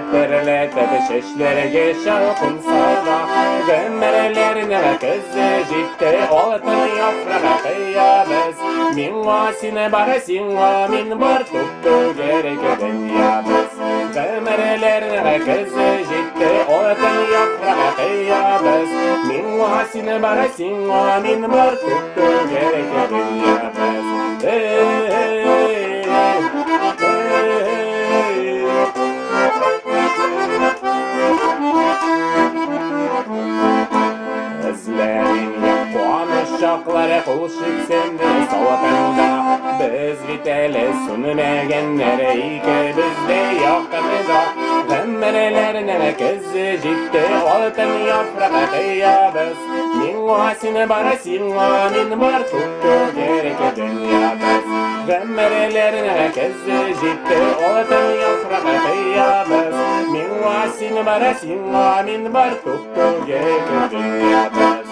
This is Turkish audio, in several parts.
Tepperletip şişlerge şalkın sağda Gömmerelerine kızı ciddi Oltun yaprağa kıyabız Min vasine barasin va min var tuttu gerek dünyabız Gömmerelerine kızı ciddi Oltun yaprağa kıyabız Min vasine barasin va min var tuttu gerek dünyabız Özlerin konuşacakları kuşuk sende soğukunda Biz viteli sünmegenlere iki bizde yakında Gömmerelerine kızı ciddi oltun yaprağa kıyabız Min vasine barasin va min var tuttu gerek dünyabız Gömmerelerine kızı ciddi oltun yaprağa kıyabız Min vasine barasin va min var tuttu gerek dünyabız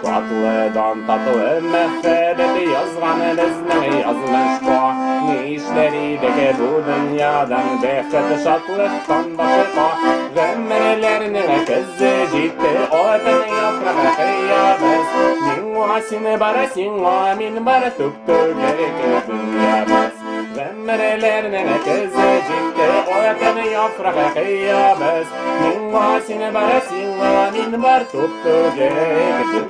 Tatlıdan tatlı mehbebeti yazgan bizden yazmış bu Nişleriydik bu dünyadan behçet şatlıktan başka Gömmerelerine kızı ciddi oltun yaprağa kıyabız Min vasine barasin va min var tuttu gerek dünyabız Gömmerelerine kızı ciddi oltun yaprağa kıyabız Min vasine barasin va min var tuttu gerek